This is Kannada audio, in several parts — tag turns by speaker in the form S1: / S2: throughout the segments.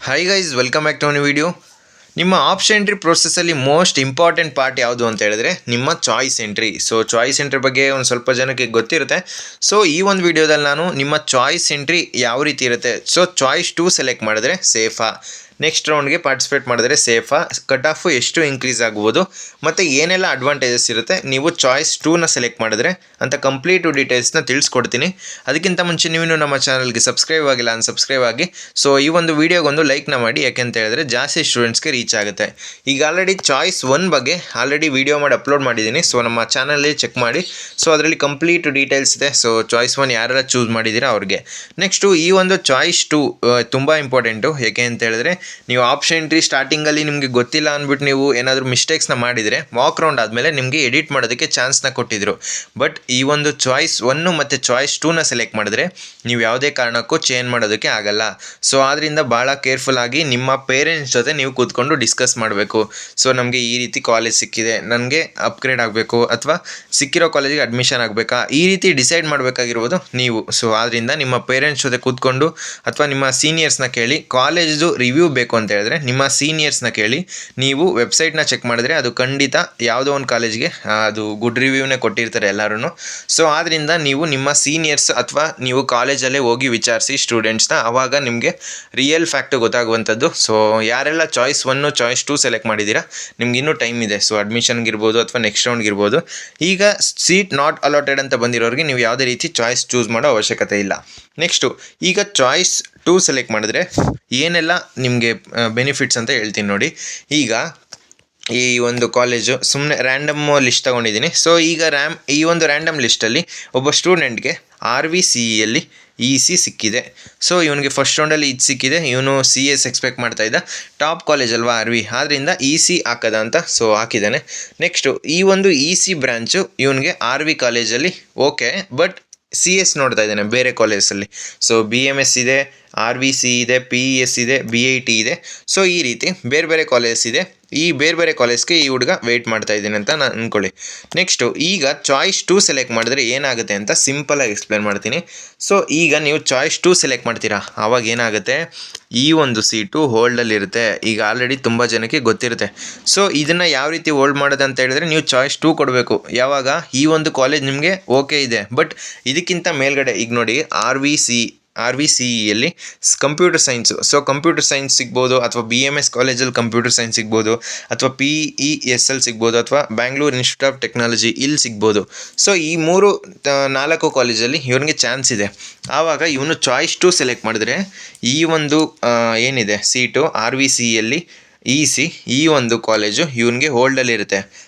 S1: Hi guys, welcome back to new video. ನಿಮ್ಮ ಆಪ್ಷನ್ ಎಂಟ್ರಿ ಪ್ರೊಸೆಸ್ಸಲ್ಲಿ ಮೋಸ್ಟ್ ಇಂಪಾರ್ಟೆಂಟ್ ಪಾರ್ಟ್ ಯಾವುದು ಅಂತ ಹೇಳಿದ್ರೆ ನಿಮ್ಮ choice entry. So choice entry ಬಗ್ಗೆ ಒಂದು ಸ್ವಲ್ಪ ಜನಕ್ಕೆ ಗೊತ್ತಿರುತ್ತೆ. ಸೊ ಈ ಒಂದು ವಿಡಿಯೋದಲ್ಲಿ ನಾನು ನಿಮ್ಮ ಚಾಯ್ಸ್ ಎಂಟ್ರಿ ಯಾವ ರೀತಿ ಇರುತ್ತೆ, ಸೊ ಚಾಯ್ಸ್ 2 ಸೆಲೆಕ್ಟ್ ಮಾಡಿದ್ರೆ ಸೇಫಾ, ನೆಕ್ಸ್ಟ್ ರೌಂಡ್ಗೆ ಪಾರ್ಟಿಸಿಪೇಟ್ ಮಾಡಿದ್ರೆ ಸೇಫಾ, ಕಟ್ ಆಫು ಎಷ್ಟು ಇನ್ಕ್ರೀಸ್ ಆಗ್ಬೋದು ಮತ್ತು ಏನೆಲ್ಲ ಅಡ್ವಾಂಟೇಜಸ್ ಇರುತ್ತೆ ನೀವು ಚಾಯ್ಸ್ 2ನ ಸೆಲೆಕ್ಟ್ ಮಾಡಿದ್ರೆ ಅಂತ ಕಂಪ್ಲೀಟು ಡೀಟೇಲ್ಸ್ನ ತಿಳಿಸ್ಕೊಡ್ತೀನಿ. ಅದಕ್ಕಿಂತ ಮುಂಚೆ ನೀವು ನಮ್ಮ ಚಾನಲ್ಗೆ ಸಬ್ಸ್ಕ್ರೈಬ್ ಆಗಿಲ್ಲ ಅನ್ಸಬ್ಸ್ಕ್ರೈಬ್ ಆಗಿ. ಸೊ ಈ ಒಂದು ವೀಡಿಯೋಗೊಂದು ಲೈಕ್ನ ಮಾಡಿ, ಯಾಕೆಂತ ಹೇಳಿದ್ರೆ ಜಾಸ್ತಿ ಸ್ಟೂಡೆಂಟ್ಸ್ಗೆ ರೀಚ್ ಆಗುತ್ತೆ. ಈಗ ಆಲ್ರೆಡಿ ಚಾಯ್ಸ್ 1 ಬಗ್ಗೆ ಆಲ್ರೆಡಿ ವೀಡಿಯೋ ಮಾಡಿ ಅಪ್ಲೋಡ್ ಮಾಡಿದ್ದೀನಿ. ಸೊ ನಮ್ಮ ಚಾನಲಲ್ಲಿ ಚೆಕ್ ಮಾಡಿ. ಸೊ ಅದರಲ್ಲಿ ಕಂಪ್ಲೀಟ್ ಡೀಟೇಲ್ಸ್ ಇದೆ. ಸೊ ಚಾಯ್ಸ್ 1 ಯಾರೆಲ್ಲ ಚೂಸ್ ಮಾಡಿದ್ದೀರಾ ಅವ್ರಿಗೆ. ನೆಕ್ಸ್ಟು ಈ ಒಂದು ಚಾಯ್ಸ್ 2 ತುಂಬ ಇಂಪಾರ್ಟೆಂಟು. ಏಕೆ ಅಂತ ಹೇಳಿದ್ರೆ ನೀವು ಆಪ್ಷನ್ ಎಂಟ್ರಿ ಸ್ಟಾರ್ಟಿಂಗಲ್ಲಿ ನಿಮಗೆ ಗೊತ್ತಿಲ್ಲ ಅಂದ್ಬಿಟ್ಟು ನೀವು ಏನಾದರೂ ಮಿಸ್ಟೇಕ್ಸ್ನ ಮಾಡಿದರೆ ವಾಕ್ ರೌಂಡ್ ಆದಮೇಲೆ ನಿಮಗೆ ಎಡಿಟ್ ಮಾಡೋದಕ್ಕೆ ಚಾನ್ಸ್ನ ಕೊಟ್ಟಿದ್ರು. ಬಟ್ ಈ ಒಂದು ಚಾಯ್ಸ್ 1 ಮತ್ತು ಚಾಯ್ಸ್ 2ನ ಸೆಲೆಕ್ಟ್ ಮಾಡಿದ್ರೆ ನೀವು ಯಾವುದೇ ಕಾರಣಕ್ಕೂ ಚೇಂಜ್ ಮಾಡೋದಕ್ಕೆ ಆಗಲ್ಲ. ಸೊ ಆದ್ದರಿಂದ ಭಾಳ ಕೇರ್ಫುಲ್ಲಾಗಿ ನಿಮ್ಮ ಪೇರೆಂಟ್ಸ್ ಜೊತೆ ನೀವು ಕೂತ್ಕೊಂಡು ಡಿಸ್ಕಸ್ ಮಾಡಬೇಕು. ಸೊ ನಮಗೆ ಈ ರೀತಿ ಕಾಲೇಜ್ ಸಿಕ್ಕಿದೆ, ನನಗೆ ಅಪ್ಗ್ರೇಡ್ ಆಗಬೇಕು ಅಥವಾ ಸಿಕ್ಕಿರೋ ಕಾಲೇಜಿಗೆ ಅಡ್ಮಿಷನ್ ಆಗಬೇಕಾ, ಈ ರೀತಿ ಡಿಸೈಡ್ ಮಾಡಬೇಕಾಗಿರ್ಬೋದು ನೀವು. ಸೊ ಆದ್ದರಿಂದ ನಿಮ್ಮ ಪೇರೆಂಟ್ಸ್ ಜೊತೆ ಕೂತ್ಕೊಂಡು ಅಥವಾ ನಿಮ್ಮ ಸೀನಿಯರ್ಸ್ನ ಕೇಳಿ, ಕಾಲೇಜ್ದು ರಿವ್ಯೂ ಬೇಕು ಅಂತ ಹೇಳಿದ್ರೆ ನಿಮ್ಮ ಸೀನಿಯರ್ಸ್ನ ಕೇಳಿ ನೀವು ವೆಬ್ಸೈಟ್ನ ಚೆಕ್ ಮಾಡಿದ್ರೆ ಅದು ಖಂಡಿತ ಯಾವುದೋ ಒಂದು ಕಾಲೇಜ್ಗೆ ಅದು ಗುಡ್ ರಿವ್ಯೂನೇ ಕೊಟ್ಟಿರ್ತಾರೆ ಎಲ್ಲರೂ. ಸೊ ಆದ್ದರಿಂದ ನೀವು ನಿಮ್ಮ ಸೀನಿಯರ್ಸ್ ಅಥವಾ ನೀವು ಕಾಲೇಜಲ್ಲೇ ಹೋಗಿ ವಿಚಾರಿಸಿ ಸ್ಟೂಡೆಂಟ್ಸ್ನ, ಆವಾಗ ನಿಮಗೆ ರಿಯಲ್ ಫ್ಯಾಕ್ಟು ಗೊತ್ತಾಗುವಂಥದ್ದು. ಸೊ ಯಾರೆಲ್ಲ ಚಾಯ್ಸ್ 1 ಚಾಯ್ಸ್ 2 ಸೆಲೆಕ್ಟ್ ಮಾಡಿದ್ದೀರಾ ನಿಮ್ಗೆ ಇನ್ನೂ ಟೈಮ್ ಇದೆ. ಸೊ ಅಡ್ಮಿಷನ್ಗಿರ್ಬೋದು ಅಥವಾ ನೆಕ್ಸ್ಟ್ ರೌಂಡ್ಗಿರ್ಬೋದು. ಈಗ ಸೀಟ್ ನಾಟ್ ಅಲಾಟೆಡ್ ಅಂತ ಬಂದಿರೋರಿಗೆ ನೀವು ಯಾವುದೇ ರೀತಿ ಚಾಯ್ಸ್ ಚೂಸ್ ಮಾಡೋ ಅವಶ್ಯಕತೆ ಇಲ್ಲ. ನೆಕ್ಸ್ಟು ಈಗ ಚಾಯ್ಸ್ 2 ಸೆಲೆಕ್ಟ್ ಮಾಡಿದ್ರೆ ಏನೆಲ್ಲ ನಿಮಗೆ ಬೆನಿಫಿಟ್ಸ್ ಅಂತ ಹೇಳ್ತೀನಿ ನೋಡಿ. ಈಗ ಈ ಒಂದು ಕಾಲೇಜು ಸುಮ್ಮನೆ ರ್ಯಾಂಡಮ್ ಲಿಸ್ಟ್ ತೊಗೊಂಡಿದ್ದೀನಿ. ಸೊ ಈಗ ಈ ಒಂದು ರ್ಯಾಂಡಮ್ ಲಿಸ್ಟಲ್ಲಿ ಒಬ್ಬ ಸ್ಟೂಡೆಂಟ್ಗೆ RVCEಯಲ್ಲಿ EC ಸಿಕ್ಕಿದೆ. ಸೊ ಇವನಿಗೆ ಫಸ್ಟ್ ರೌಂಡಲ್ಲಿ ಇದು ಸಿಕ್ಕಿದೆ, ಇವನು CS ಎಕ್ಸ್ಪೆಕ್ಟ್ ಮಾಡ್ತಾ ಇದ್ದ. ಟಾಪ್ ಕಾಲೇಜ್ ಅಲ್ವಾ RV, ಆದ್ದರಿಂದ EC ಹಾಕದ ಅಂತ ಸೊ ಹಾಕಿದ್ದಾನೆ. ನೆಕ್ಸ್ಟು ಈ ಒಂದು EC ಬ್ರ್ಯಾಂಚು ಇವನಿಗೆ RV ಕಾಲೇಜಲ್ಲಿ ಓಕೆ, ಬಟ್ CS ನೋಡ್ತಾ ಇದ್ದಾನೆ ಬೇರೆ ಕಾಲೇಜಲ್ಲಿ. ಸೊ BMS ಇದೆ, RVC ಇದೆ, PES ಇದೆ, BIT ಇದೆ. ಸೊ ಈ ರೀತಿ ಬೇರೆ ಬೇರೆ ಕಾಲೇಜಸ್ ಇದೆ. ಈ ಬೇರೆ ಬೇರೆ ಕಾಲೇಜ್ಗೆ ಈ ಹುಡುಗ ವೆಯ್ಟ್ ಮಾಡ್ತಾ ಇದ್ದೀನಿ ಅಂತ ನಾನು ಅಂದ್ಕೊಳ್ಳಿ. ನೆಕ್ಸ್ಟು ಈಗ ಚಾಯ್ಸ್ 2 ಸೆಲೆಕ್ಟ್ ಮಾಡಿದ್ರೆ ಏನಾಗುತ್ತೆ ಅಂತ ಸಿಂಪಲಾಗಿ ಎಕ್ಸ್ಪ್ಲೇನ್ ಮಾಡ್ತೀನಿ. ಸೊ ಈಗ ನೀವು ಚಾಯ್ಸ್ 2 ಸೆಲೆಕ್ಟ್ ಮಾಡ್ತೀರಾ, ಆವಾಗ ಏನಾಗುತ್ತೆ, ಈ ಒಂದು ಸೀಟು ಹೋಲ್ಡಲ್ಲಿರುತ್ತೆ. ಈಗ ಆಲ್ರೆಡಿ ತುಂಬ ಜನಕ್ಕೆ ಗೊತ್ತಿರುತ್ತೆ. ಸೊ ಇದನ್ನು ಯಾವ ರೀತಿ ಹೋಲ್ಡ್ ಮಾಡೋದು ಅಂತ ಹೇಳಿದ್ರೆ ನೀವು ಚಾಯ್ಸ್ 2 ಕೊಡಬೇಕು. ಯಾವಾಗ ಈ ಒಂದು ಕಾಲೇಜ್ ನಿಮಗೆ ಓಕೆ ಇದೆ, ಬಟ್ ಇದಕ್ಕಿಂತ ಮೇಲ್ಗಡೆ ಈಗ ನೋಡಿ RVCEಯಲ್ಲಿ computer science. So computer science ಸಿಗ್ಬೋದು, ಅಥವಾ BMS ಕಾಲೇಜಲ್ಲಿ ಕಂಪ್ಯೂಟರ್ ಸೈನ್ಸ್ ಸಿಗ್ಬೋದು, ಅಥವಾ PESL ಸಿಗ್ಬೋದು, ಅಥವಾ ಬ್ಯಾಂಗ್ಳೂರ್ ಇನ್ಸ್ಟಿಟ್ಯೂಟ್ ಆಫ್ ಟೆಕ್ನಾಲಜಿ ಇಲ್ಲಿ ಸಿಗ್ಬೋದು. ಸೊ ಈ 4 ಕಾಲೇಜಲ್ಲಿ ಇವನಿಗೆ ಚಾನ್ಸ್ ಇದೆ. ಆವಾಗ ಇವನು ಚಾಯ್ಸ್ 2 ಸೆಲೆಕ್ಟ್ ಮಾಡಿದ್ರೆ ಈ ಒಂದು ಏನಿದೆ ಸೀಟು RVCEಯಲ್ಲಿ EC, ಈ ಒಂದು ಕಾಲೇಜು ಇವನಿಗೆ ಹೋಲ್ಡಲ್ಲಿರುತ್ತೆ.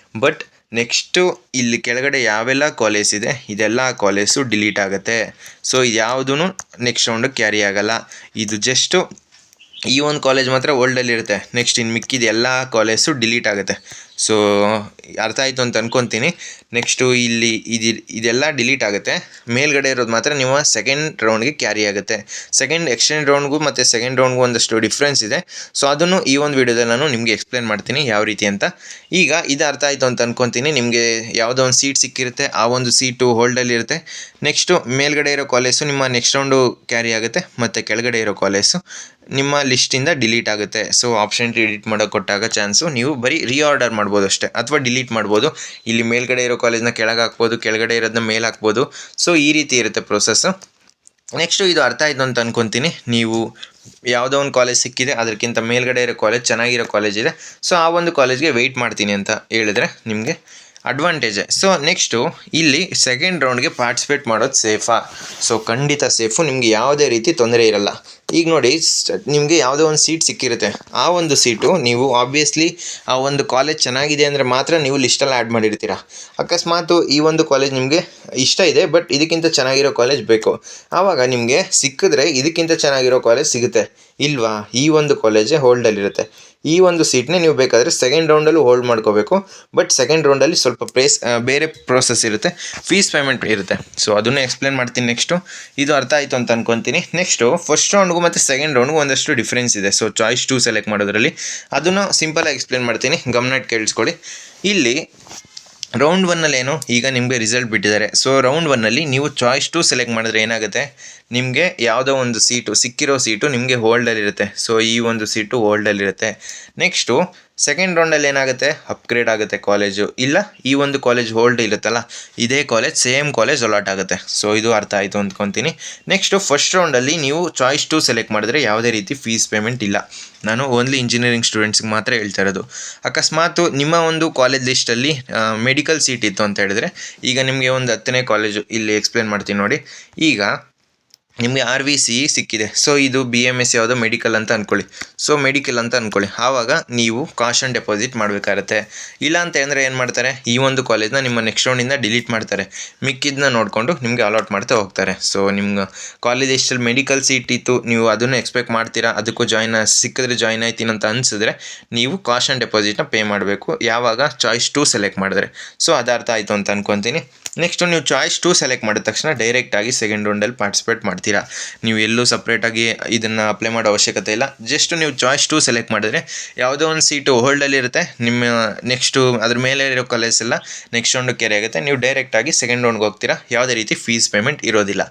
S1: ಬಟ್ ನೆಕ್ಸ್ಟು ಇಲ್ಲಿ ಕೆಳಗಡೆ ಯಾವೆಲ್ಲ ಕಾಲೇಜ್ ಇದೆ ಇದೆಲ್ಲ ಕಾಲೇಜು ಡಿಲೀಟ್ ಆಗುತ್ತೆ. ಸೊ ಯಾವುದೂ ನೆಕ್ಸ್ಟ್ ರೌಂಡಿಗೆ ಕ್ಯಾರಿ ಆಗೋಲ್ಲ. ಇದು ಜಸ್ಟು ಈ ಒಂದು ಕಾಲೇಜ್ ಮಾತ್ರ ಹೋಲ್ಡಲ್ಲಿರುತ್ತೆ. ನೆಕ್ಸ್ಟ್ ಇನ್ನು ಮಿಕ್ಕಿದ ಎಲ್ಲ ಕಾಲೇಜು ಡಿಲೀಟ್ ಆಗುತ್ತೆ. ಸೊ ಅರ್ಥ ಆಯಿತು ಅಂತ ಅಂದ್ಕೊತೀನಿ. ನೆಕ್ಸ್ಟು ಇಲ್ಲಿ ಇದೆಲ್ಲ ಡಿಲೀಟ್ ಆಗುತ್ತೆ. ಮೇಲ್ಗಡೆ ಇರೋದು ಮಾತ್ರ ನಿಮ್ಮ ಸೆಕೆಂಡ್ ರೌಂಡ್ಗೆ ಕ್ಯಾರಿ ಆಗುತ್ತೆ. ಸೆಕೆಂಡ್ ಎಕ್ಸ್ಟೆಂಡ್ ರೌಂಡ್ಗೂ ಮತ್ತು ಸೆಕೆಂಡ್ ರೌಂಡ್ಗೂ ಒಂದಷ್ಟು ಡಿಫ್ರೆನ್ಸ್ ಇದೆ. ಸೊ ಅದನ್ನು ಈ ಒಂದು ವಿಡಿಯೋದಲ್ಲಿ ನಾನು ನಿಮಗೆ ಎಕ್ಸ್ಪ್ಲೇನ್ ಮಾಡ್ತೀನಿ ಯಾವ ರೀತಿ ಅಂತ. ಈಗ ಇದು ಅರ್ಥ ಆಯಿತು ಅಂತ ಅಂದ್ಕೊತೀನಿ. ನಿಮಗೆ ಯಾವುದೋ ಒಂದು ಸೀಟ್ ಸಿಕ್ಕಿರುತ್ತೆ, ಆ ಒಂದು ಸೀಟು ಹೋಲ್ಡಲ್ಲಿರುತ್ತೆ. ನೆಕ್ಸ್ಟು ಮೇಲ್ಗಡೆ ಇರೋ ಕಾಲೇಜು ನಿಮ್ಮ ನೆಕ್ಸ್ಟ್ ರೌಂಡು ಕ್ಯಾರಿ ಆಗುತ್ತೆ, ಮತ್ತು ಕೆಳಗಡೆ ಇರೋ ಕಾಲೇಜು ನಿಮ್ಮ ಲಿಸ್ಟಿಂದ ಡಿಲೀಟ್ ಆಗುತ್ತೆ. ಸೊ ಆಪ್ಷನ್ ಎಡಿಟ್ ಮಾಡೋಕ್ಕೆ ಕೊಟ್ಟಾಗ ಚಾನ್ಸು ನೀವು ಬರೀ ರೀಆರ್ಡರ್ ಮಾಡ್ಬೋದು ಅಷ್ಟೇ, ಅಥವಾ ಡಿಲೀಟ್ ಮಾಡ್ಬೋದು. ಇಲ್ಲಿ ಮೇಲ್ಗಡೆ ಇರೋ ಕಾಲೇಜ್ನ ಕೆಳಗೆ ಹಾಕ್ಬೋದು, ಕೆಳಗಡೆ ಇರೋದನ್ನ ಮೇಲೆ ಹಾಕ್ಬೋದು. ಸೊ ಈ ರೀತಿ ಇರುತ್ತೆ ಪ್ರೊಸೆಸ್ಸು. ನೆಕ್ಸ್ಟು ಇದು ಅರ್ಥ ಆಯಿತು ಅಂತ ಅಂದ್ಕೊತೀನಿ. ನೀವು ಯಾವುದೋ ಒಂದು ಕಾಲೇಜ್ ಸಿಕ್ಕಿದೆ, ಅದಕ್ಕಿಂತ ಮೇಲ್ಗಡೆ ಇರೋ ಕಾಲೇಜ್ ಚೆನ್ನಾಗಿರೋ ಕಾಲೇಜ್ ಇದೆ, ಸೊ ಆ ಒಂದು ಕಾಲೇಜ್ಗೆ ವೆಯ್ಟ್ ಮಾಡ್ತೀನಿ ಅಂತ ಹೇಳಿದ್ರೆ ನಿಮಗೆ ಅಡ್ವಾಂಟೇಜೆ. ಸೊ ನೆಕ್ಸ್ಟು ಇಲ್ಲಿ ಸೆಕೆಂಡ್ ರೌಂಡ್ಗೆ ಪಾರ್ಟಿಸಿಪೇಟ್ ಮಾಡೋದು ಸೇಫಾ? ಸೊ ಖಂಡಿತ ಸೇಫು, ನಿಮಗೆ ಯಾವುದೇ ರೀತಿ ತೊಂದರೆ ಇರಲ್ಲ. ಈಗ ನೋಡಿ, ನಿಮಗೆ ಯಾವುದೋ ಒಂದು ಸೀಟ್ ಸಿಕ್ಕಿರುತ್ತೆ, ಆ ಒಂದು ಸೀಟು ನೀವು ಆಬ್ವಿಯಸ್ಲಿ ಆ ಒಂದು ಕಾಲೇಜ್ ಚೆನ್ನಾಗಿದೆ ಅಂದರೆ ಮಾತ್ರ ನೀವು ಲಿಸ್ಟಲ್ಲಿ ಆ್ಯಡ್ ಮಾಡಿರ್ತೀರ. ಅಕಸ್ಮಾತು ಈ ಒಂದು ಕಾಲೇಜ್ ನಿಮಗೆ ಇಷ್ಟ ಇದೆ, ಬಟ್ ಇದಕ್ಕಿಂತ ಚೆನ್ನಾಗಿರೋ ಕಾಲೇಜ್ ಬೇಕು, ಆವಾಗ ನಿಮಗೆ ಸಿಕ್ಕಿದ್ರೆ ಇದಕ್ಕಿಂತ ಚೆನ್ನಾಗಿರೋ ಕಾಲೇಜ್ ಸಿಗುತ್ತೆ. ಇಲ್ವಾ, ಈ ಒಂದು ಕಾಲೇಜೇ ಹೋಲ್ಡಲ್ಲಿರುತ್ತೆ. ಈ ಒಂದು ಸೀಟ್ನೇ ನೀವು ಬೇಕಾದರೆ ಸೆಕೆಂಡ್ ರೌಂಡಲ್ಲೂ ಹೋಲ್ಡ್ ಮಾಡ್ಕೋಬೇಕು. ಬಟ್ ಸೆಕೆಂಡ್ ರೌಂಡಲ್ಲಿ ಸ್ವಲ್ಪ ಬೇರೆ ಪ್ರೋಸೆಸ್ ಇರುತ್ತೆ, ಫೀಸ್ ಪೇಮೆಂಟ್ ಇರುತ್ತೆ. ಸೊ ಅದನ್ನು ಎಕ್ಸ್ಪ್ಲೇನ್ ಮಾಡ್ತೀನಿ ನೆಕ್ಸ್ಟು. ಇದು ಅರ್ಥ ಆಯಿತು ಅಂತ ಅಂದ್ಕೊತೀನಿ. ನೆಕ್ಸ್ಟು ಫಸ್ಟ್ ರೌಂಡ್ಗೂ ಮತ್ತು ಸೆಕೆಂಡ್ ರೌಂಡ್ಗೂ ಒಂದಷ್ಟು ಡಿಫ್ರೆನ್ಸ್ ಇದೆ. ಸೊ ಚಾಯ್ಸ್ 2 ಸೆಲೆಕ್ಟ್ ಮಾಡೋದ್ರಲ್ಲಿ ಅದನ್ನು ಸಿಂಪಲಾಗಿ ಎಕ್ಸ್ಪ್ಲೇನ್ ಮಾಡ್ತೀನಿ, ಗಮನ ಇಟ್ಟು ಕೇಳಿಸ್ಕೊಳ್ಳಿ. ಇಲ್ಲಿ ರೌಂಡ್ ಒನ್ನಲ್ಲಿ ಏನು ಈಗ ನಿಮಗೆ ರಿಸಲ್ಟ್ ಬಿಟ್ಟಿದ್ದಾರೆ. ಸೊ ರೌಂಡ್ ಒನ್ನಲ್ಲಿ ನೀವು ಚಾಯ್ಸ್ 2 ಸೆಲೆಕ್ಟ್ ಮಾಡಿದ್ರೆ ಏನಾಗುತ್ತೆ, ನಿಮಗೆ ಯಾವುದೋ ಒಂದು ಸೀಟು ಸಿಕ್ಕಿರೋ ಸೀಟು ನಿಮಗೆ ಹೋಲ್ಡಲ್ಲಿರುತ್ತೆ. ಸೊ ಈ ಒಂದು ಸೀಟು ಹೋಲ್ಡಲ್ಲಿರುತ್ತೆ. ನೆಕ್ಸ್ಟು ಸೆಕೆಂಡ್ ರೌಂಡಲ್ಲಿ ಏನಾಗುತ್ತೆ, ಅಪ್ಗ್ರೇಡ್ ಆಗುತ್ತೆ ಕಾಲೇಜು, ಇಲ್ಲ ಈ ಒಂದು ಕಾಲೇಜ್ ಹೋಲ್ಡ್ ಇರುತ್ತಲ್ಲ ಇದೇ ಕಾಲೇಜ್ ಸೇಮ್ ಕಾಲೇಜ್ ಅಲಾಟ್ ಆಗುತ್ತೆ. ಸೊ ಇದು ಅರ್ಥ ಆಯಿತು ಅಂದ್ಕೊತೀನಿ. ನೆಕ್ಸ್ಟು ಫಸ್ಟ್ ರೌಂಡಲ್ಲಿ ನೀವು ಚಾಯ್ಸ್ 2 ಸೆಲೆಕ್ಟ್ ಮಾಡಿದ್ರೆ ಯಾವುದೇ ರೀತಿ ಫೀಸ್ ಪೇಮೆಂಟ್ ಇಲ್ಲ. ನಾನು ಓನ್ಲಿ ಇಂಜಿನಿಯರಿಂಗ್ ಸ್ಟೂಡೆಂಟ್ಸ್ಗೆ ಮಾತ್ರ ಹೇಳ್ತಾ ಇರೋದು. ಅಕಸ್ಮಾತ್ ನಿಮ್ಮ ಒಂದು ಕಾಲೇಜ್ ಲಿಸ್ಟಲ್ಲಿ ಮೆಡಿಕಲ್ ಸೀಟ್ ಇತ್ತು ಅಂತ ಹೇಳಿದ್ರೆ, ಈಗ ನಿಮಗೆ ಒಂದು 10ನೇ ಕಾಲೇಜು ಇಲ್ಲಿ ಎಕ್ಸ್ಪ್ಲೇನ್ ಮಾಡ್ತೀನಿ ನೋಡಿ. ಈಗ ನಿಮಗೆ RVC ಸಿಕ್ಕಿದೆ. ಸೊ ಇದು BMS ಯಾವುದೋ ಮೆಡಿಕಲ್ ಅಂತ ಅಂದ್ಕೊಳ್ಳಿ. ಸೊ ಮೆಡಿಕಲ್ ಅಂತ ಅಂದ್ಕೊಳ್ಳಿ, ಆವಾಗ ನೀವು ಕಾಶನ್ ಡೆಪಾಸಿಟ್ ಮಾಡಬೇಕಾಗತ್ತೆ. ಇಲ್ಲ ಅಂತ ಅಂದರೆ ಏನು ಮಾಡ್ತಾರೆ, ಈ ಒಂದು ಕಾಲೇಜ್ನ ನಿಮ್ಮ ನೆಕ್ಸ್ಟ್ ರೌಂಡಿಂದ ಡಿಲೀಟ್ ಮಾಡ್ತಾರೆ. ಮಿಕ್ಕಿದ್ದನ್ನ ನೋಡಿಕೊಂಡು ನಿಮಗೆ ಅಲಾಟ್ ಮಾಡ್ತಾ ಹೋಗ್ತಾರೆ. ಸೊ ನಿಮ್ಮ ಕಾಲೇಜ್ ಎಷ್ಟಲ್ಲಿ ಮೆಡಿಕಲ್ ಸೀಟ್ ಇತ್ತು, ನೀವು ಅದನ್ನು ಎಕ್ಸ್ಪೆಕ್ಟ್ ಮಾಡ್ತೀರಾ, ಅದಕ್ಕೂ ಸಿಕ್ಕಿದ್ರೆ ಜಾಯ್ನ್ ಆಯ್ತೀನಿ ಅಂತ ಅನಿಸಿದ್ರೆ ನೀವು ಕಾಶನ್ ಡೆಪಾಸಿಟ್ನ ಪೇ ಮಾಡಬೇಕು, ಯಾವಾಗ ಚಾಯ್ಸ್ 2 ಸೆಲೆಕ್ಟ್ ಮಾಡಿದ್ರೆ. ಸೊ ಅದು ಅರ್ಥ ಆಯಿತು ಅಂತ ಅಂದ್ಕೊತೀನಿ. ನೆಕ್ಸ್ಟು ನೀವು ಚಾಯ್ಸ್ 2 ಸೆಲೆಕ್ಟ್ ಮಾಡಿದ ತಕ್ಷಣ ಡೈರೆಕ್ಟಾಗಿ ಸೆಕೆಂಡ್ ರೌಂಡಲ್ಲಿ ಪಾರ್ಟಿಸಿಪೇಟ್ ಮಾಡ್ತೀರಾ. ನೀವು ಎಲ್ಲೂ ಸಪ್ರೇಟಾಗಿ ಇದನ್ನು ಅಪ್ಲೈ ಮಾಡೋ ಅವಶ್ಯಕತೆ ಇಲ್ಲ. ಜಸ್ಟ್ ನೀವು ಚಾಯ್ಸ್ 2 ಸೆಲೆಕ್ಟ್ ಮಾಡಿದ್ರೆ ಯಾವುದೋ ಒಂದು ಸೀಟು ಹೋಲ್ಡಲ್ಲಿರುತ್ತೆ, ನಿಮ್ಮ ನೆಕ್ಸ್ಟು ಅದ್ರ ಮೇಲೆ ಇರೋ ಕಾಲೇಜ್ ಎಲ್ಲ ನೆಕ್ಸ್ಟ್ ರೌಂಡ್ ಕ್ಯಾರಿ ಆಗುತ್ತೆ. ನೀವು ಡೈರೆಕ್ಟಾಗಿ ಸೆಕೆಂಡ್ ರೌಂಡ್ಗೆ ಹೋಗ್ತೀರಾ, ಯಾವುದೇ ರೀತಿ ಫೀಸ್ ಪೇಮೆಂಟ್ ಇರೋದಿಲ್ಲ.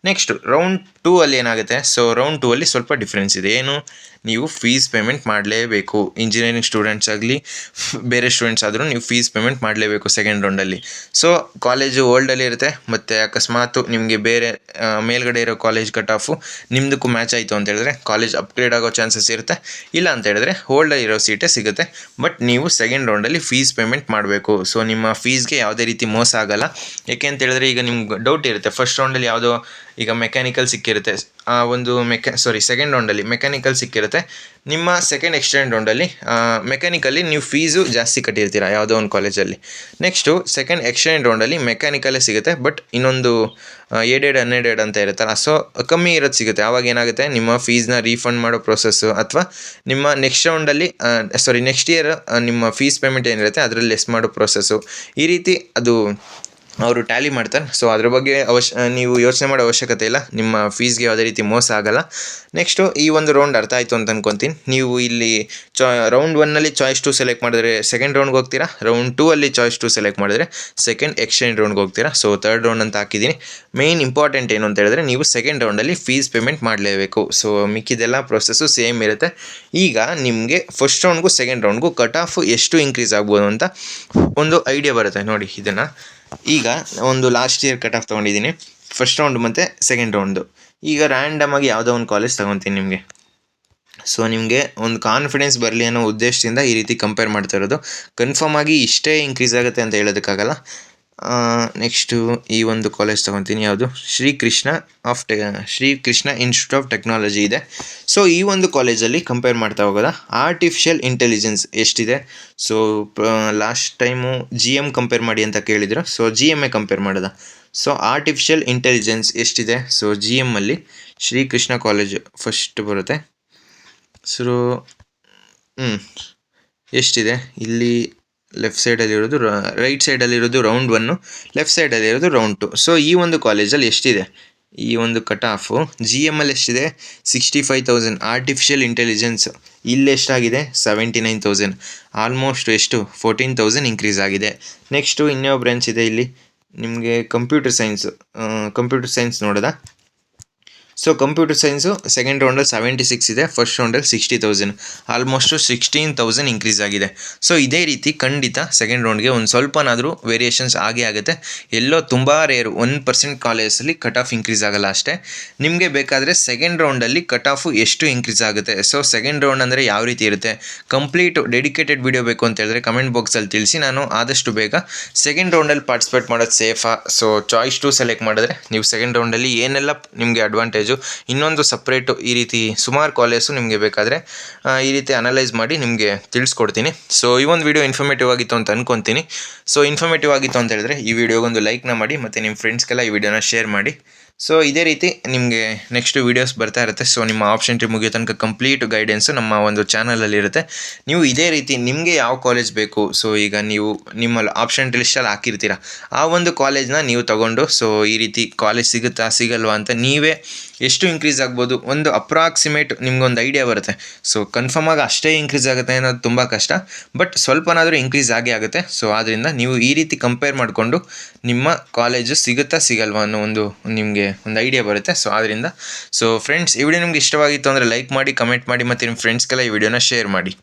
S1: ನೆಕ್ಸ್ಟು ರೌಂಡ್ 2 ಅಲ್ಲಿ ಏನಾಗುತ್ತೆ, ಸೊ ರೌಂಡ್ 2 ಅಲ್ಲಿ ಸ್ವಲ್ಪ ಡಿಫ್ರೆನ್ಸ್ ಇದೆ. ಏನು, ನೀವು ಫೀಸ್ ಪೇಮೆಂಟ್ ಮಾಡಲೇಬೇಕು. ಇಂಜಿನಿಯರಿಂಗ್ ಸ್ಟೂಡೆಂಟ್ಸ್ ಆಗಲಿ ಬೇರೆ ಸ್ಟೂಡೆಂಟ್ಸ್ ಆದರೂ ನೀವು ಫೀಸ್ ಪೇಮೆಂಟ್ ಮಾಡಲೇಬೇಕು ಸೆಕೆಂಡ್ ರೌಂಡಲ್ಲಿ. ಸೊ ಕಾಲೇಜು ಓಲ್ಡಲ್ಲಿ ಇರುತ್ತೆ, ಮತ್ತು ಅಕಸ್ಮಾತ್ ನಿಮಗೆ ಬೇರೆ ಮೇಲ್ಗಡೆ ಇರೋ ಕಾಲೇಜ್ ಕಟ್ ಆಫು ನಿಮ್ಮದಕ್ಕೂ ಮ್ಯಾಚ್ ಆಯಿತು ಅಂತ ಹೇಳಿದ್ರೆ ಕಾಲೇಜ್ ಅಪ್ಗ್ರೇಡ್ ಆಗೋ ಚಾನ್ಸಸ್ ಇರುತ್ತೆ. ಇಲ್ಲ ಅಂತ ಹೇಳಿದ್ರೆ ಹೋಲ್ಡಲ್ಲಿ ಇರೋ ಸೀಟೇ ಸಿಗುತ್ತೆ, ಬಟ್ ನೀವು ಸೆಕೆಂಡ್ ರೌಂಡಲ್ಲಿ ಫೀಸ್ ಪೇಮೆಂಟ್ ಮಾಡಬೇಕು. ಸೊ ನಿಮ್ಮ ಫೀಸ್ಗೆ ಯಾವುದೇ ರೀತಿ ಮೋಸ ಆಗೋಲ್ಲ. ಏಕೆ ಅಂತ ಹೇಳಿದ್ರೆ ಈಗ ನಿಮ್ಗೆ ಡೌಟ್ ಇರುತ್ತೆ, ಫಸ್ಟ್ ರೌಂಡಲ್ಲಿ ಯಾವುದೋ ಈಗ ಮೆಕ್ಯಾನಿಕಲ್ ಸಿಕ್ಕಿರುತ್ತೆ, ಒಂದು ಸೆಕೆಂಡ್ ರೌಂಡಲ್ಲಿ ಮೆಕ್ಯಾನಿಕಲ್ ಸಿಕ್ಕಿರುತ್ತೆ. ನಿಮ್ಮ ಸೆಕೆಂಡ್ ಎಕ್ಸ್ಟೆಂಡ್ ರೌಂಡಲ್ಲಿ ಮೆಕ್ಯಾನಿಕಲ್ಲಿ ನೀವು ಫೀಸು ಜಾಸ್ತಿ ಕಟ್ಟಿರ್ತೀರ ಯಾವುದೋ ಒಂದು ಕಾಲೇಜಲ್ಲಿ. ನೆಕ್ಸ್ಟು ಸೆಕೆಂಡ್ ಎಕ್ಸ್ಟೆಂಡ್ ರೌಂಡಲ್ಲಿ ಮೆಕ್ಯಾನಿಕಲ್ಲೇ ಸಿಗುತ್ತೆ, ಬಟ್ ಇನ್ನೊಂದು ಏಡೆಡ್ ಅನ್ಎಡೆಡ್ ಅಂತ ಇರುತ್ತಲ್ಲ, ಸೊ ಕಮ್ಮಿ ಇರೋದು ಸಿಗುತ್ತೆ. ಆವಾಗ ಏನಾಗುತ್ತೆ, ನಿಮ್ಮ ಫೀಸ್ನ ರೀಫಂಡ್ ಮಾಡೋ ಪ್ರೊಸೆಸ್ಸು ಅಥವಾ ನಿಮ್ಮ ನೆಕ್ಸ್ಟ್ ರೌಂಡಲ್ಲಿ ನೆಕ್ಸ್ಟ್ ಇಯರ್ ನಿಮ್ಮ ಫೀಸ್ ಪೇಮೆಂಟ್ ಏನಿರುತ್ತೆ ಅದರಲ್ಲಿ ಲೆಸ್ ಮಾಡೋ ಪ್ರೊಸೆಸ್ಸು, ಈ ರೀತಿ ಅದು ಅವರು ಟ್ಯಾಲಿ ಮಾಡ್ತಾರೆ. ಸೊ ಅದ್ರ ಬಗ್ಗೆ ನೀವು ಯೋಚನೆ ಮಾಡೋ ಅವಶ್ಯಕತೆ ಇಲ್ಲ, ನಿಮ್ಮ ಫೀಸ್ಗೆ ಯಾವುದೇ ರೀತಿ ಮೋಸ ಆಗೋಲ್ಲ. ನೆಕ್ಸ್ಟು ಈ ಒಂದು ರೌಂಡ್ ಅರ್ಥ ಆಯಿತು ಅಂತ ಅಂದ್ಕೊತೀನಿ. ನೀವು ಇಲ್ಲಿ ರೌಂಡ್ 1ನಲ್ಲಿ ಚಾಯ್ಸ್ 2 ಸೆಲೆಕ್ಟ್ ಮಾಡಿದ್ರೆ ಸೆಕೆಂಡ್ ರೌಂಡ್ಗೆ ಹೋಗ್ತೀರಾ, ರೌಂಡ್ 2 ಅಲ್ಲಿ ಚಾಯ್ಸ್ 2 ಸೆಲೆಕ್ಟ್ ಮಾಡಿದ್ರೆ ಸೆಕೆಂಡ್ ಎಕ್ಸ್ಚೇಂಜ್ ರೌಂಡ್ಗೆ ಹೋಗ್ತೀರಾ. ಸೊ ಥರ್ಡ್ ರೌಂಡ್ ಅಂತ ಹಾಕಿದ್ದೀನಿ. ಮೇಯ್ನ್ ಇಂಪಾರ್ಟೆಂಟ್ ಏನು ಅಂತ ಹೇಳಿದ್ರೆ, ನೀವು ಸೆಕೆಂಡ್ ರೌಂಡಲ್ಲಿ ಫೀಸ್ ಪೇಮೆಂಟ್ ಮಾಡಲೇಬೇಕು. ಸೊ ಮಿಕ್ಕಿದೆಲ್ಲ ಪ್ರೊಸೆಸ್ಸು ಸೇಮ್ ಇರುತ್ತೆ. ಈಗ ನಿಮಗೆ ಫಸ್ಟ್ ರೌಂಡ್ಗೂ ಸೆಕೆಂಡ್ ರೌಂಡ್ಗೂ ಕಟ್ ಆಫ್ ಎಷ್ಟು ಇನ್ಕ್ರೀಸ್ ಆಗ್ಬೋದು ಅಂತ ಒಂದು ಐಡಿಯಾ ಬರುತ್ತೆ ನೋಡಿ. ಇದನ್ನು ಈಗ ಒಂದು ಲಾಸ್ಟ್ ಇಯರ್ ಕಟ್ ಆಫ್ ತೊಗೊಂಡಿದ್ದೀನಿ, ಫಸ್ಟ್ ರೌಂಡ್ ಮತ್ತು ಸೆಕೆಂಡ್ ರೌಂಡು. ಈಗ ರ್ಯಾಂಡಮ್ ಆಗಿ ಯಾವುದೋ ಒಂದು ಕಾಲೇಜ್ ತೊಗೊತೀನಿ ನಿಮಗೆ. ಸೊ ನಿಮಗೆ ಒಂದು ಕಾನ್ಫಿಡೆನ್ಸ್ ಬರಲಿ ಅನ್ನೋ ಉದ್ದೇಶದಿಂದ ಈ ರೀತಿ ಕಂಪೇರ್ ಮಾಡ್ತಾ ಇರೋದು. ಕನ್ಫರ್ಮ್ ಆಗಿ ಇಷ್ಟೇ ಇನ್ಕ್ರೀಸ್ ಆಗುತ್ತೆ ಅಂತ ಹೇಳೋದಕ್ಕಾಗಲ್ಲ. ನೆಕ್ಸ್ಟು ಈ ಒಂದು ಕಾಲೇಜ್ ತೊಗೊತೀನಿ, ಯಾವುದು ಶ್ರೀಕೃಷ್ಣ ಇನ್ಸ್ಟಿಟ್ಯೂಟ್ ಆಫ್ ಟೆಕ್ನಾಲಜಿ ಇದೆ. ಸೊ ಈ ಒಂದು ಕಾಲೇಜಲ್ಲಿ ಕಂಪೇರ್ ಮಾಡ್ತಾ ಹೋಗೋದಾ, ಆರ್ಟಿಫಿಷಿಯಲ್ ಇಂಟೆಲಿಜೆನ್ಸ್ ಎಷ್ಟಿದೆ. So last time GM compare ಮಾಡಿ ಅಂತ ಕೇಳಿದ್ರು, ಸೊ GMA ಕಂಪೇರ್ ಮಾಡೋದ. ಸೊ ಆರ್ಟಿಫಿಷಿಯಲ್ ಇಂಟೆಲಿಜೆನ್ಸ್ ಎಷ್ಟಿದೆ, ಸೊ GMಲ್ಲಿ ಶ್ರೀಕೃಷ್ಣ ಕಾಲೇಜು ಫಸ್ಟ್ ಬರುತ್ತೆ. ಸೊ ಎಷ್ಟಿದೆ ಇಲ್ಲಿ, ಲೆಫ್ಟ್ ಸೈಡಲ್ಲಿರೋದು ರೈಟ್ ಸೈಡಲ್ಲಿರೋದು ರೌಂಡ್ 1, ಲೆಫ್ಟ್ ಸೈಡಲ್ಲಿರೋದು ರೌಂಡ್ 2. ಸೊ ಈ ಒಂದು ಕಾಲೇಜಲ್ಲಿ ಎಷ್ಟಿದೆ, ಈ ಒಂದು ಕಟ್ ಆಫು GMಲ್ಲಿ ಎಷ್ಟಿದೆ 65,000. ಆರ್ಟಿಫಿಷಿಯಲ್ ಇಂಟೆಲಿಜೆನ್ಸ್ ಇಲ್ಲಿ ಎಷ್ಟಾಗಿದೆ 79,000. ಆಲ್ಮೋಸ್ಟ್ ಎಷ್ಟು 14,000 ಇನ್ಕ್ರೀಸ್ ಆಗಿದೆ. ನೆಕ್ಸ್ಟು ಇನ್ನೊಬ್ಬ ಬ್ರಾಂಚ್ ಇದೆ ಇಲ್ಲಿ ನಿಮಗೆ ಕಂಪ್ಯೂಟರ್ ಸೈನ್ಸ್ ನೋಡೋದಾ. ಸೊ ಕಂಪ್ಯೂಟರ್ ಸೈನ್ಸು ಸೆಕೆಂಡ್ ರೌಂಡಲ್ಲಿ 76 ಇದೆ, ಫಸ್ಟ್ ರೌಂಡಲ್ಲಿ 60,000. ಆಲ್ಮೋಸ್ಟು 16,000 ಇನ್ಕ್ರೀಸ್ ಆಗಿದೆ. ಸೊ ಇದೇ ರೀತಿ ಖಂಡಿತ ಸೆಕೆಂಡ್ ರೌಂಡ್ಗೆ ಒಂದು ಸ್ವಲ್ಪನಾದರೂ ವೇರಿಯೇಷನ್ಸ್ ಆಗೇ ಆಗುತ್ತೆ. ಎಲ್ಲೋ ತುಂಬ ರೇರು 1% ಕಾಲೇಜಲ್ಲಿ ಕಟ್ ಆಫ್ ಇನ್ಕ್ರೀಸ್ ಆಗೋಲ್ಲ ಅಷ್ಟೇ. ನಿಮಗೆ ಬೇಕಾದರೆ ಸೆಕೆಂಡ್ ರೌಂಡಲ್ಲಿ ಕಟ್ ಆಫು ಎಷ್ಟು ಇನ್ಕ್ರೀಸ್ ಆಗುತ್ತೆ, ಸೊ ಸೆಕೆಂಡ್ ರೌಂಡ್ ಅಂದರೆ ಯಾವ ರೀತಿ ಇರುತ್ತೆ, ಕಂಪ್ಲೀಟ್ ಡೆಡಿಕೇಟೆಡ್ ವಿಡಿಯೋ ಬೇಕು ಅಂತ ಹೇಳಿದ್ರೆ ಕಮೆಂಟ್ ಬಾಕ್ಸಲ್ಲಿ ತಿಳಿಸಿ. ನಾನು ಆದಷ್ಟು ಬೇಗ ಸೆಕೆಂಡ್ ರೌಂಡಲ್ಲಿ ಪಾರ್ಟಿಸಿಪೇಟ್ ಮಾಡೋದು ಸೇಫಾ. ಸೊ ಚಾಯ್ಸ್ 2 ಸೆಲೆಕ್ಟ್ ಮಾಡಿದ್ರೆ ನೀವು ಸೆಕೆಂಡ್ ರೌಂಡಲ್ಲಿ ಏನೆಲ್ಲ ನಿಮಗೆ ಅಡ್ವಾಂಟೇಜ್, ಇನ್ನೊಂದು ಸಪ್ರೇಟು ಈ ರೀತಿ ಸುಮಾರು ಕಾಲೇಜು ನಿಮಗೆ ಬೇಕಾದರೆ ಈ ರೀತಿ ಅನಲೈಸ್ ಮಾಡಿ ನಿಮಗೆ ತಿಳಿಸ್ಕೊಡ್ತೀನಿ. ಸೊ ಈ ಒಂದು ವಿಡಿಯೋ ಇನ್ಫಾರ್ಮೇಟಿವ್ ಆಗಿತ್ತು ಅಂತ ಅಂದ್ಕೊತೀನಿ. ಸೊ ಇನ್ಫಾರ್ಮೇಟಿವ್ ಆಗಿತ್ತು ಅಂತ ಹೇಳಿದ್ರೆ ಈ ವಿಡಿಯೋಗೊಂದು ಲೈಕ್ನ ಮಾಡಿ, ಮತ್ತು ನಿಮ್ಮ ಫ್ರೆಂಡ್ಸ್ಗೆಲ್ಲ ಈ ವಿಡಿಯೋನ ಶೇರ್ ಮಾಡಿ. ಸೊ ಇದೇ ರೀತಿ ನಿಮಗೆ ನೆಕ್ಸ್ಟ್ ವೀಡಿಯೋಸ್ ಬರ್ತಾ ಇರುತ್ತೆ. ಸೊ ನಿಮ್ಮ ಆಪ್ಷನ್ ಎಂಟ್ರಿ ಮುಗಿಯೋ ತನಕ ಕಂಪ್ಲೀಟ್ ಗೈಡೆನ್ಸು ನಮ್ಮ ಒಂದು ಚಾನಲಲ್ಲಿ ಇರುತ್ತೆ. ನೀವು ಇದೇ ರೀತಿ ನಿಮಗೆ ಯಾವ ಕಾಲೇಜ್ ಬೇಕು, ಸೊ ಈಗ ನೀವು ನಿಮ್ಮ ಆಪ್ಷನ್ ಎಂಟ್ರಿ ಲಿಸ್ಟಲ್ಲಿ ಹಾಕಿರ್ತೀರ, ಆ ಒಂದು ಕಾಲೇಜ್ನ ನೀವು ತೊಗೊಂಡು ಸೊ ಈ ರೀತಿ ಕಾಲೇಜ್ ಸಿಗುತ್ತಾ ಸಿಗಲ್ವಾ ಅಂತ ನೀವೇ ಎಷ್ಟು ಇನ್ಕ್ರೀಸ್ ಆಗ್ಬೋದು ಒಂದು ಅಪ್ರಾಕ್ಸಿಮೇಟ್ ನಿಮ್ಗೊಂದು ಐಡಿಯಾ ಬರುತ್ತೆ. ಸೊ ಕನ್ಫರ್ಮ್ ಆಗಿ ಅಷ್ಟೇ ಇನ್ಕ್ರೀಸ್ ಆಗುತ್ತೆ ಅನ್ನೋದು ತುಂಬ ಕಷ್ಟ, ಬಟ್ ಸ್ವಲ್ಪನಾದರೂ ಇನ್ಕ್ರೀಸ್ ಆಗೇ ಆಗುತ್ತೆ. ಸೊ ಆದ್ದರಿಂದ ನೀವು ಈ ರೀತಿ ಕಂಪೇರ್ ಮಾಡಿಕೊಂಡು ನಿಮ್ಮ ಕಾಲೇಜು ಸಿಗುತ್ತಾ ಸಿಗಲ್ವಾ ಅನ್ನೋ ನಿಮಗೆ ಒಂದು ಐಡಿಯಾ ಬರುತ್ತೆ. ಸೊ ಆದ್ದರಿಂದ ಫ್ರೆಂಡ್ಸ್, ಈ ವಿಡಿಯೋ ನಿಮ್ಗೆ ಇಷ್ಟವಾಗಿತ್ತು ಅಂದರೆ ಲೈಕ್ ಮಾಡಿ, ಕಮೆಂಟ್ ಮಾಡಿ ಮತ್ತು ನಿಮ್ಮ ಫ್ರೆಂಡ್ಸ್ಗೆಲ್ಲ ಈ ವಿಡಿಯೋನ ಶೇರ್ ಮಾಡಿ.